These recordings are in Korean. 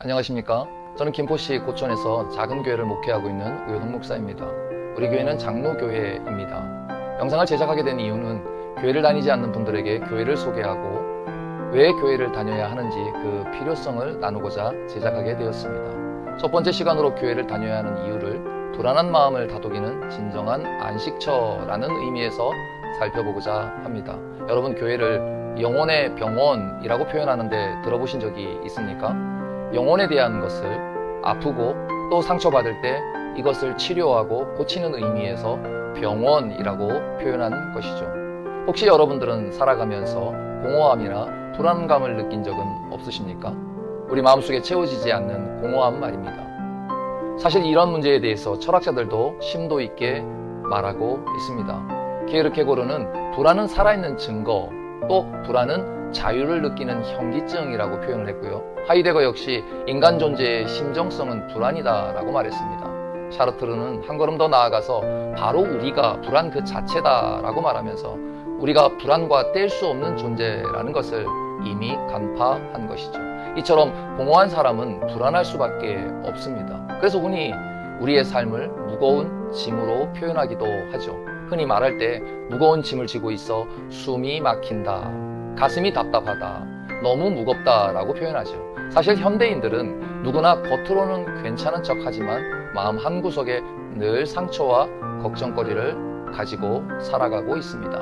안녕하십니까? 저는 김포시 고천에서 작은 교회를 목회하고 있는 우효동 목사입니다. 우리 교회는 장로교회입니다. 영상을 제작하게 된 이유는 교회를 다니지 않는 분들에게 교회를 소개하고 왜 교회를 다녀야 하는지 그 필요성을 나누고자 제작하게 되었습니다. 첫 번째 시간으로 교회를 다녀야 하는 이유를 불안한 마음을 다독이는 진정한 안식처라는 의미에서 살펴보고자 합니다. 여러분, 교회를 영혼의 병원이라고 표현하는데 들어보신 적이 있습니까? 영혼에 대한 것을 아프고 또 상처받을 때 이것을 치료하고 고치는 의미에서 병원이라고 표현한 것이죠. 혹시 여러분들은 살아가면서 공허함이나 불안감을 느낀 적은 없으십니까? 우리 마음속에 채워지지 않는 공허함 말입니다. 사실 이런 문제에 대해서 철학자들도 심도 있게 말하고 있습니다. 게르케고르는 불안은 살아있는 증거, 또 불안은 자유를 느끼는 현기증이라고 표현을 했고요. 하이데거 역시 인간 존재의 심정성은 불안이다 라고 말했습니다. 샤르트르는 한 걸음 더 나아가서 바로 우리가 불안 그 자체다 라고 말하면서 우리가 불안과 뗄 수 없는 존재라는 것을 이미 간파한 것이죠. 이처럼 공허한 사람은 불안할 수밖에 없습니다. 그래서 흔히 우리의 삶을 무거운 짐으로 표현하기도 하죠. 흔히 말할 때 무거운 짐을 지고 있어 숨이 막힌다, 가슴이 답답하다, 너무 무겁다 라고 표현하죠. 사실 현대인들은 누구나 겉으로는 괜찮은 척 하지만 마음 한구석에 늘 상처와 걱정거리를 가지고 살아가고 있습니다.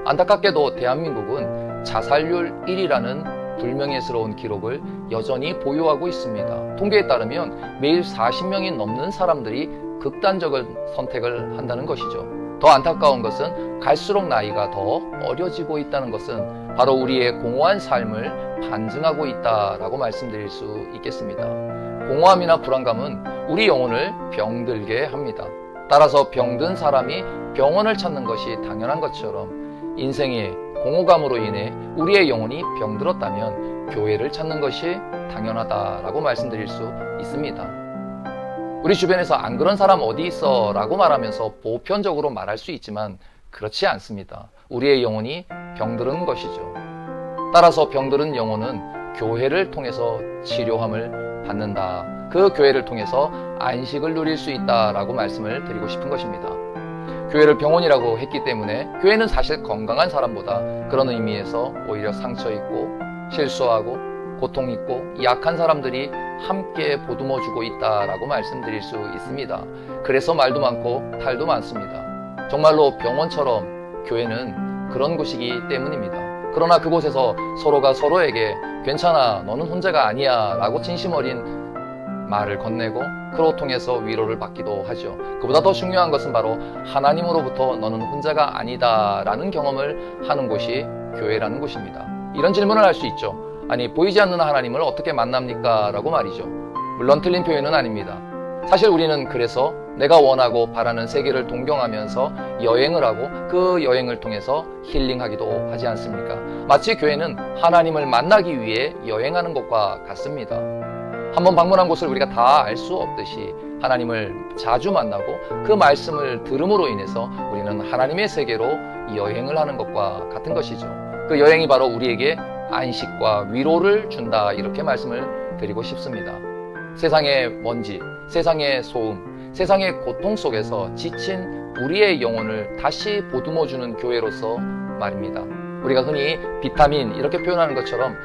안타깝게도 대한민국은 자살률 1위라는 불명예스러운 기록을 여전히 보유하고 있습니다. 통계에 따르면 매일 40명이 넘는 사람들이 극단적인 선택을 한다는 것이죠. 더 안타까운 것은 갈수록 나이가 더 어려지고 있다는 것은 바로 우리의 공허한 삶을 반증하고 있다라고 말씀드릴 수 있겠습니다. 공허함이나 불안감은 우리 영혼을 병들게 합니다. 따라서 병든 사람이 병원을 찾는 것이 당연한 것처럼 인생의 공허감으로 인해 우리의 영혼이 병들었다면 교회를 찾는 것이 당연하다라고 말씀드릴 수 있습니다. 우리 주변에서 안 그런 사람 어디 있어 라고 말하면서 보편적으로 말할 수 있지만 그렇지 않습니다. 우리의 영혼이 병들은 것이죠. 따라서 병들은 영혼은 교회를 통해서 치료함을 받는다. 그 교회를 통해서 안식을 누릴 수 있다라고 말씀을 드리고 싶은 것입니다. 교회를 병원이라고 했기 때문에 교회는 사실 건강한 사람보다 그런 의미에서 오히려 상처 있고 실수하고 고통 있고 약한 사람들이 함께 보듬어주고 있다라고 말씀드릴 수 있습니다. 그래서 말도 많고 탈도 많습니다. 정말로 병원처럼 교회는 그런 곳이기 때문입니다. 그러나 그곳에서 서로가 서로에게 괜찮아, 너는 혼자가 아니야 라고 진심 어린 말을 건네고 그로 통해서 위로를 받기도 하죠. 그보다 더 중요한 것은 바로 하나님으로부터 너는 혼자가 아니다 라는 경험을 하는 곳이 교회라는 곳입니다. 이런 질문을 할 수 있죠. 아니, 보이지 않는 하나님을 어떻게 만납니까? 라고 말이죠. 물론 틀린 표현은 아닙니다. 사실 우리는 그래서 내가 원하고 바라는 세계를 동경하면서 여행을 하고 그 여행을 통해서 힐링하기도 하지 않습니까? 마치 교회는 하나님을 만나기 위해 여행하는 것과 같습니다. 한번 방문한 곳을 우리가 다 알 수 없듯이 하나님을 자주 만나고 그 말씀을 들음으로 인해서 우리는 하나님의 세계로 여행을 하는 것과 같은 것이죠. 그 여행이 바로 우리에게 안식과 위로를 준다, 이렇게 말씀을 드리고 싶습니다. 세상의 먼지, 세상의 소음, 세상의 고통 속에서 지친 우리의 영혼을 다시 보듬어주는 교회로서 말입니다. 우리가 흔히 비타민 이렇게 표현하는 것처럼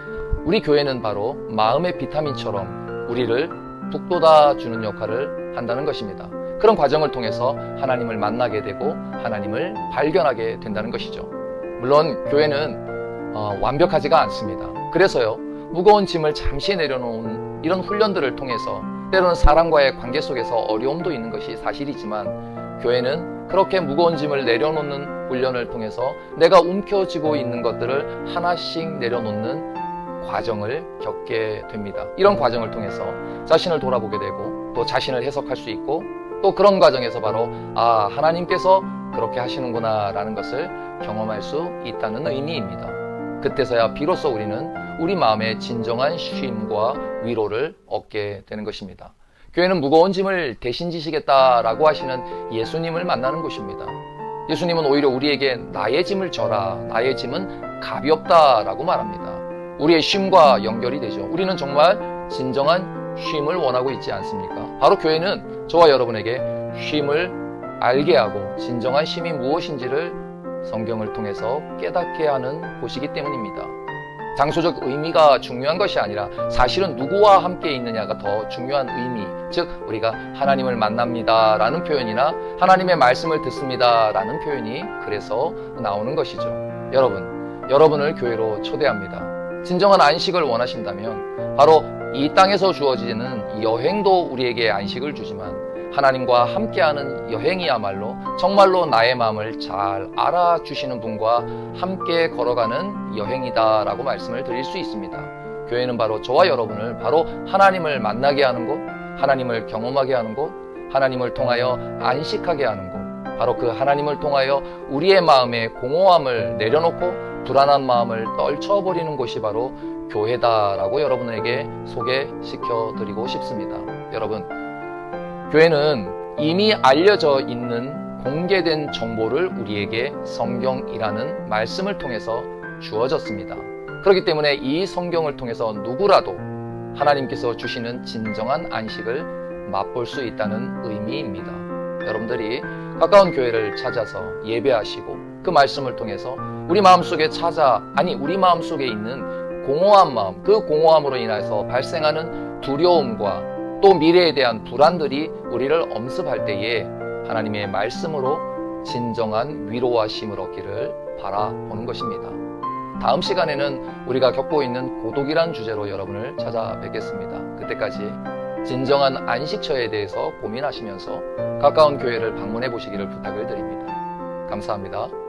우리 교회는 바로 마음의 비타민처럼 우리를 북돋아주는 역할을 한다는 것입니다. 그런 과정을 통해서 하나님을 만나게 되고 하나님을 발견하게 된다는 것이죠. 물론 교회는 완벽하지가 않습니다. 그래서요, 무거운 짐을 잠시 내려놓은 이런 훈련들을 통해서 때로는 사람과의 관계 속에서 어려움도 있는 것이 사실이지만 교회는 그렇게 무거운 짐을 내려놓는 훈련을 통해서 내가 움켜쥐고 있는 것들을 하나씩 내려놓는 과정을 겪게 됩니다. 이런 과정을 통해서 자신을 돌아보게 되고 또 자신을 해석할 수 있고 또 그런 과정에서 바로 하나님께서 그렇게 하시는구나 라는 것을 경험할 수 있다는 의미입니다. 그때서야 비로소 우리는 우리 마음의 진정한 쉼과 위로를 얻게 되는 것입니다. 교회는 무거운 짐을 대신 지시겠다라고 하시는 예수님을 만나는 곳입니다. 예수님은 오히려 우리에게 나의 짐을 져라, 나의 짐은 가볍다라고 말합니다. 우리의 쉼과 연결이 되죠. 우리는 정말 진정한 쉼을 원하고 있지 않습니까? 바로 교회는 저와 여러분에게 쉼을 알게 하고 진정한 쉼이 무엇인지를 성경을 통해서 깨닫게 하는 곳이기 때문입니다. 장소적 의미가 중요한 것이 아니라 사실은 누구와 함께 있느냐가 더 중요한 의미, 즉 우리가 하나님을 만납니다 라는 표현이나 하나님의 말씀을 듣습니다 라는 표현이 그래서 나오는 것이죠. 여러분을 교회로 초대합니다. 진정한 안식을 원하신다면 바로 이 땅에서 주어지는 여행도 우리에게 안식을 주지만 하나님과 함께하는 여행이야말로 정말로 나의 마음을 잘 알아주시는 분과 함께 걸어가는 여행이다라고 말씀을 드릴 수 있습니다. 교회는 바로 저와 여러분을 바로 하나님을 만나게 하는 곳, 하나님을 경험하게 하는 곳, 하나님을 통하여 안식하게 하는 곳, 바로 그 하나님을 통하여 우리의 마음에 공허함을 내려놓고 불안한 마음을 떨쳐버리는 곳이 바로 교회다라고 여러분에게 소개시켜 드리고 싶습니다. 여러분, 교회는 이미 알려져 있는 공개된 정보를 우리에게 성경이라는 말씀을 통해서 주어졌습니다. 그렇기 때문에 이 성경을 통해서 누구라도 하나님께서 주시는 진정한 안식을 맛볼 수 있다는 의미입니다. 여러분들이 가까운 교회를 찾아서 예배하시고 그 말씀을 통해서 우리 마음속에 우리 마음속에 있는 공허한 마음, 그 공허함으로 인해서 발생하는 두려움과 또 미래에 대한 불안들이 우리를 엄습할 때에 하나님의 말씀으로 진정한 위로와 쉼을 얻기를 바라보는 것입니다. 다음 시간에는 우리가 겪고 있는 고독이란 주제로 여러분을 찾아뵙겠습니다. 그때까지 진정한 안식처에 대해서 고민하시면서 가까운 교회를 방문해 보시기를 부탁을 드립니다. 감사합니다.